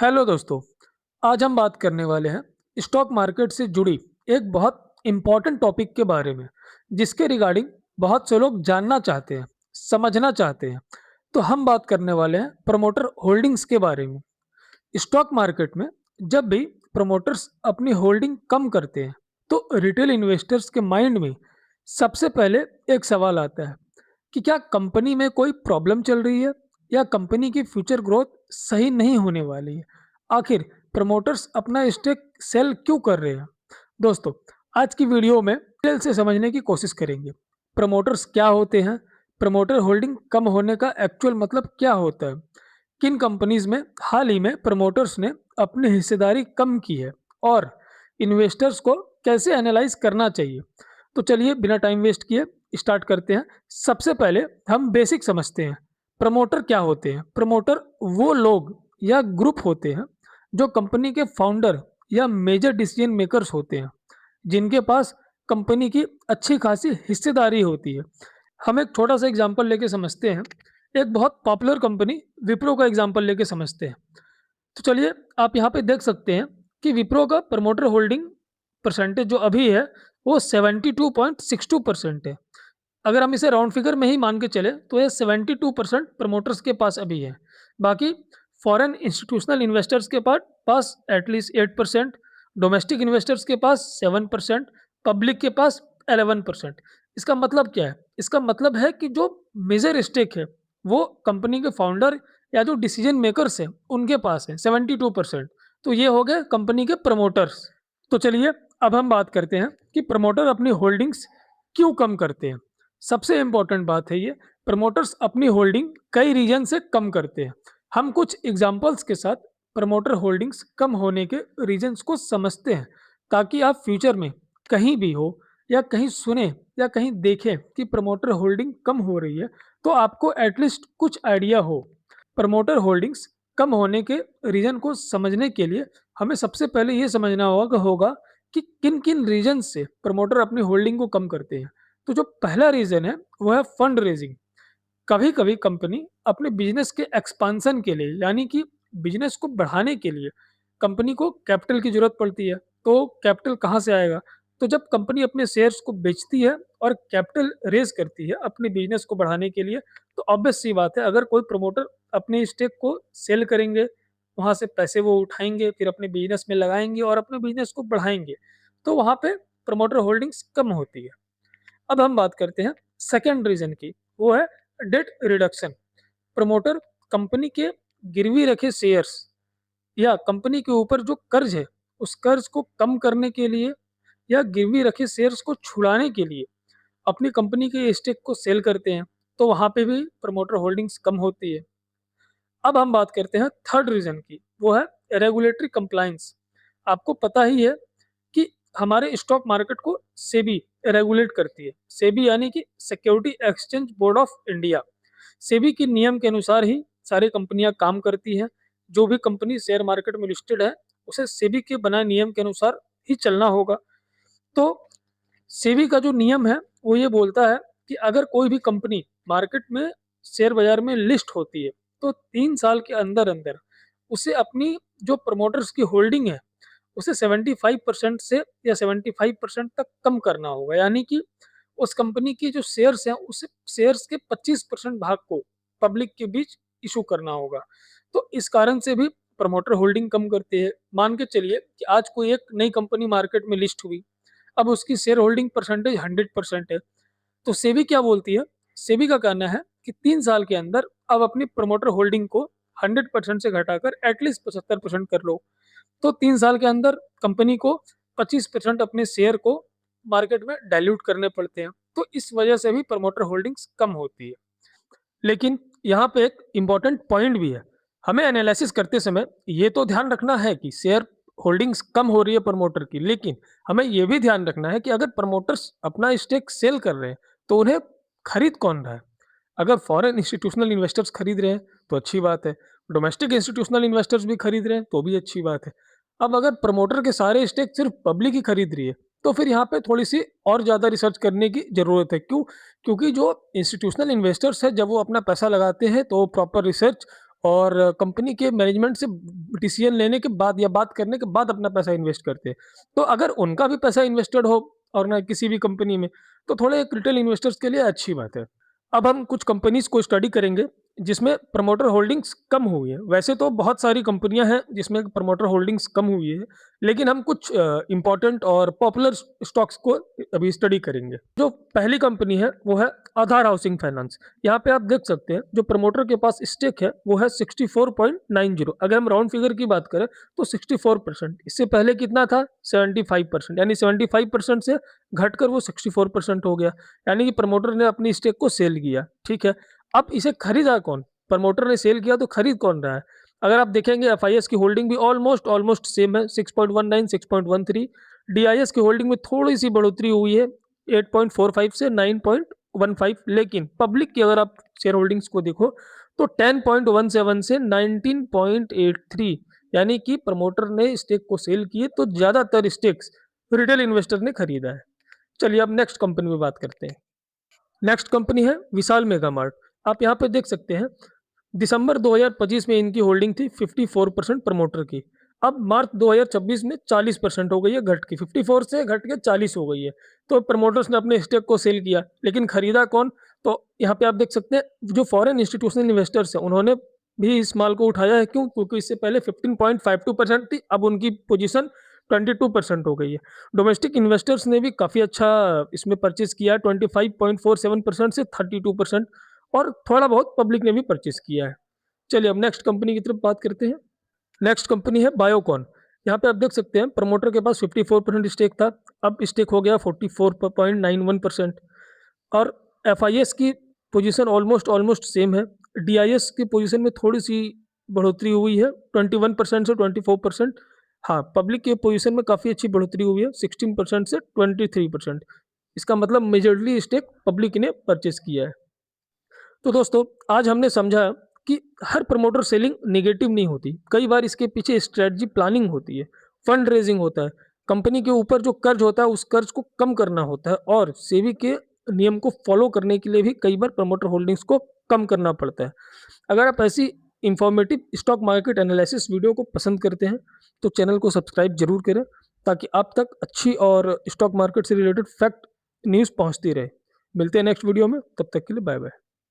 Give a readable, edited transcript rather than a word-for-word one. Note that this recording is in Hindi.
हेलो दोस्तों। आज हम बात करने वाले हैं स्टॉक मार्केट से जुड़ी एक बहुत इम्पॉर्टेंट टॉपिक के बारे में, जिसके रिगार्डिंग बहुत से लोग जानना चाहते हैं, समझना चाहते हैं। तो हम बात करने वाले हैं प्रमोटर होल्डिंग्स के बारे में। स्टॉक मार्केट में जब भी प्रमोटर्स अपनी होल्डिंग कम करते हैं, तो रिटेल इन्वेस्टर्स के माइंड में सबसे पहले एक सवाल आता है कि क्या कंपनी में कोई प्रॉब्लम चल रही है या कंपनी की फ्यूचर ग्रोथ सही नहीं होने वाली है। आखिर प्रमोटर्स अपना स्टेक सेल क्यों कर रहे हैं। दोस्तों, आज की वीडियो में डिटेल से समझने की कोशिश करेंगे। प्रमोटर्स क्या होते हैं, प्रमोटर होल्डिंग कम होने का एक्चुअल मतलब क्या होता है, किन कंपनीज में हाल ही में प्रमोटर्स ने अपनी हिस्सेदारी कम की है और इन्वेस्टर्स को कैसे एनालाइज करना चाहिए। तो चलिए बिना टाइम वेस्ट किए स्टार्ट करते हैं। सबसे पहले हम बेसिक समझते हैं, प्रमोटर क्या होते हैं। प्रमोटर वो लोग या ग्रुप होते हैं जो कंपनी के फाउंडर या मेजर डिसीजन मेकर्स होते हैं, जिनके पास कंपनी की अच्छी खासी हिस्सेदारी होती है। हम एक छोटा सा एग्जांपल लेके समझते हैं। एक बहुत पॉपुलर कंपनी विप्रो का एग्जांपल लेके समझते हैं। तो चलिए, आप यहाँ पे देख सकते हैं कि विप्रो का प्रमोटर होल्डिंग परसेंटेज जो अभी है वो 72.62% है। अगर हम इसे राउंड फिगर में ही मान के चले तो ये 72% प्रमोटर्स के पास अभी है। बाकी फॉरेन इंस्टीट्यूशनल इन्वेस्टर्स के पास एटलीस्ट 8%, डोमेस्टिक इन्वेस्टर्स के पास 7%, पब्लिक के पास 11%। इसका मतलब क्या है? इसका मतलब है कि जो मेजर स्टेक है वो कंपनी के फाउंडर या जो डिसीजन मेकर्स हैं उनके पास है 72%। तो ये हो गए कंपनी के प्रमोटर्स। तो चलिए, अब हम बात करते हैं कि प्रमोटर अपनी होल्डिंग्स क्यों कम करते हैं। सबसे इम्पोर्टेंट बात है ये, प्रमोटर्स अपनी होल्डिंग कई रीजन से कम करते हैं। हम कुछ एग्जांपल्स के साथ प्रमोटर होल्डिंग्स कम होने के रीजंस को समझते हैं, ताकि आप फ्यूचर में कहीं भी हो या कहीं सुने या कहीं देखें कि प्रमोटर होल्डिंग कम हो रही है, तो आपको एटलीस्ट कुछ आइडिया हो। प्रमोटर होल्डिंग्स कम होने के रीजन को समझने के लिए हमें सबसे पहले ये समझना होगा कि किन किन रीजन से प्रमोटर अपनी होल्डिंग को कम करते हैं। तो जो पहला रीजन है वो है फंड रेजिंग। कभी कभी कंपनी अपने बिजनेस के एक्सपांसन के लिए, यानी कि बिजनेस को बढ़ाने के लिए कंपनी को कैपिटल की जरूरत पड़ती है। तो कैपिटल कहाँ से आएगा? तो जब कंपनी अपने शेयर्स को बेचती है और कैपिटल रेज करती है अपने बिजनेस को बढ़ाने के लिए, तो ऑब्वियस सी बात है, अगर कोई प्रमोटर अपने स्टेक को सेल करेंगे, वहां से पैसे वो उठाएंगे, फिर अपने बिजनेस में लगाएंगे और अपने बिजनेस को बढ़ाएंगे, तो वहां पे प्रमोटर होल्डिंग्स कम होती है। अब हम बात करते हैं सेकेंड रीजन की, वो है डेट रिडक्शन। प्रमोटर कंपनी के गिरवी रखे शेयर्स या कंपनी के ऊपर जो कर्ज है उस कर्ज को कम करने के लिए या गिरवी रखे शेयर्स को छुड़ाने के लिए अपनी कंपनी के स्टेक को सेल करते हैं। तो वहां पे भी प्रमोटर होल्डिंग्स कम होती है। अब हम बात करते हैं थर्ड रीजन की, वो है रेगुलेटरी कंप्लायंस। आपको पता ही है कि हमारे स्टॉक मार्केट को सेबी रेगुलेट करती है। सेबी यानी कि security exchange board of India. SEBI के नियम के अनुसार ही सारी कंपनियां काम करती हैं। जो भी कंपनी शेयर मार्केट में लिस्टेड है उसे सेबी के बनाए नियम के अनुसार ही चलना होगा। तो सेबी का जो नियम है वो ये बोलता है कि अगर कोई भी कंपनी मार्केट में शेयर बाजार में लिस्ट होती है, तो 3 साल के अंदर अंदर उसे अपनी जो प्रमोटर्स की होल्डिंग है उसे 75% से या 75% तक कम करना होगा। यानी कि उस कंपनी की जो शेयर्स हैं उसे शेयर्स के 25% भाग को पब्लिक के बीच इशू करना होगा। तो इस कारण से भी प्रमोटर होल्डिंग कम करते हैं। मान के चलिए कि आज कोई एक नई कंपनी मार्केट में लिस्ट हुई, अब उसकी शेयर होल्डिंग परसेंटेज 100% है। तो सेबी क्या बोलती है? सेबी का कहना है कि 3 साल के अंदर अब अपनी प्रमोटर होल्डिंग को 100% से घटाकर एटलीस्ट 75% कर लो। तो 3 साल के अंदर कंपनी को 25% अपने शेयर को मार्केट में डाइल्यूट करने पड़ते हैं। तो इस वजह से भी प्रमोटर होल्डिंग्स कम होती है। लेकिन यहाँ पे एक इम्पॉर्टेंट पॉइंट भी है। हमें एनालिसिस करते समय ये तो ध्यान रखना है कि शेयर होल्डिंग्स कम हो रही है प्रमोटर की, लेकिन हमें ये भी ध्यान रखना है कि अगर प्रमोटर्स अपना स्टेक सेल कर रहे हैं तो उन्हें खरीद कौन रहा है। अगर फॉरेन इंस्टीट्यूशनल इन्वेस्टर्स खरीद रहे हैं तो अच्छी बात है, डोमेस्टिक इंस्टीट्यूशनल इन्वेस्टर्स भी खरीद रहे हैं तो भी अच्छी बात है। अब अगर प्रमोटर के सारे स्टेक सिर्फ पब्लिक ही खरीद रही है, तो फिर यहाँ पे थोड़ी सी और ज़्यादा रिसर्च करने की ज़रूरत है। क्यों? क्योंकि जो इंस्टीट्यूशनल इन्वेस्टर्स है जब वो अपना पैसा लगाते हैं तो वो प्रॉपर रिसर्च और कंपनी के मैनेजमेंट से डिसीजन लेने के बाद या बात करने के बाद अपना पैसा इन्वेस्ट करते हैं। तो अगर उनका भी पैसा इन्वेस्टेड हो और ना किसी भी कंपनी में, तो थोड़े एक रिटेल इन्वेस्टर्स के लिए अच्छी बात है। अब हम कुछ कंपनीज़ को स्टडी करेंगे जिसमें प्रमोटर होल्डिंग्स कम हुई है। वैसे तो बहुत सारी कंपनियां हैं जिसमें प्रमोटर होल्डिंग्स कम हुई है, लेकिन हम कुछ इम्पोर्टेंट और पॉपुलर स्टॉक्स को अभी स्टडी करेंगे। जो पहली कंपनी है वो है आधार हाउसिंग फाइनेंस। यहाँ पे आप देख सकते हैं जो प्रमोटर के पास स्टेक है वो है 64.90। अगर हम राउंड फिगर की बात करें तो 64%। इससे पहले कितना था? 75%। यानी 75% से घटकर वो 64% हो गया। यानी कि प्रमोटर ने अपनी स्टेक को सेल किया। ठीक है, अब इसे खरीदा कौन? प्रमोटर ने सेल किया तो खरीद कौन रहा है? अगर आप देखेंगे एफआईएस की होल्डिंग भी ऑलमोस्ट ऑलमोस्ट सेम है, 6.19 6.13। डीआईएस की होल्डिंग में थोड़ी सी बढ़ोतरी हुई है 8.45 से 9.15। लेकिन पब्लिक की अगर आप शेयर होल्डिंग्स को देखो तो 10.17 से 19.83। यानी कि प्रमोटर ने स्टेक को सेल किए तो ज्यादातर स्टेक्स रिटेल इन्वेस्टर ने खरीदा है। चलिए अब नेक्स्ट कंपनी में बात करते हैं। नेक्स्ट कंपनी है विशाल मेगा मार्ट। आप यहाँ पे देख सकते हैं दिसंबर 2025 में इनकी होल्डिंग थी 54% प्रमोटर की। अब मार्च 2026 में 40% हो गई है, घट के 54 से घट के 40 हो गई है। तो प्रमोटर्स ने अपने स्टेक को सेल किया, लेकिन खरीदा कौन? तो यहाँ पे आप देख सकते हैं जो फॉरेन इंस्टीट्यूशनल इन्वेस्टर्स हैं उन्होंने भी इस माल को उठाया है। क्यों? क्योंकि इससे पहले 15.52% थी, अब उनकी पोजीशन 22% हो गई है। डोमेस्टिक इन्वेस्टर्स ने भी काफ़ी अच्छा इसमें परचेज किया है, 25.47% से 32%। और थोड़ा बहुत पब्लिक ने भी परचेज किया है। चलिए अब नेक्स्ट कंपनी की तरफ बात करते हैं। नेक्स्ट कंपनी है बायोकॉन। यहाँ पे आप देख सकते हैं प्रमोटर के पास 54% स्टेक था, अब स्टेक हो गया 44.91%। और एफआईएस की पोजीशन ऑलमोस्ट ऑलमोस्ट सेम है। डीआईएस की पोजीशन में थोड़ी सी बढ़ोतरी हुई है 21% से 24%। हाँ, पब्लिक के पोजीशन में काफ़ी अच्छी बढ़ोतरी हुई है 16% से 23%। इसका मतलब मेजरली स्टेक पब्लिक ने परचेस किया है। तो दोस्तों आज हमने समझा कि हर प्रमोटर सेलिंग नेगेटिव नहीं होती। कई बार इसके पीछे स्ट्रेटजी प्लानिंग होती है, फंड रेजिंग होता है, कंपनी के ऊपर जो कर्ज होता है उस कर्ज को कम करना होता है, और सेबी के नियम को फॉलो करने के लिए भी कई बार प्रमोटर होल्डिंग्स को कम करना पड़ता है। अगर आप ऐसी informative stock market analysis video को पसंद करते हैं तो चैनल को सब्सक्राइब जरूर करें, ताकि आप तक अच्छी और स्टॉक मार्केट से रिलेटेड फैक्ट न्यूज़ पहुंचती रहे। मिलते हैं नेक्स्ट वीडियो में, तब तक के लिए बाय बाय।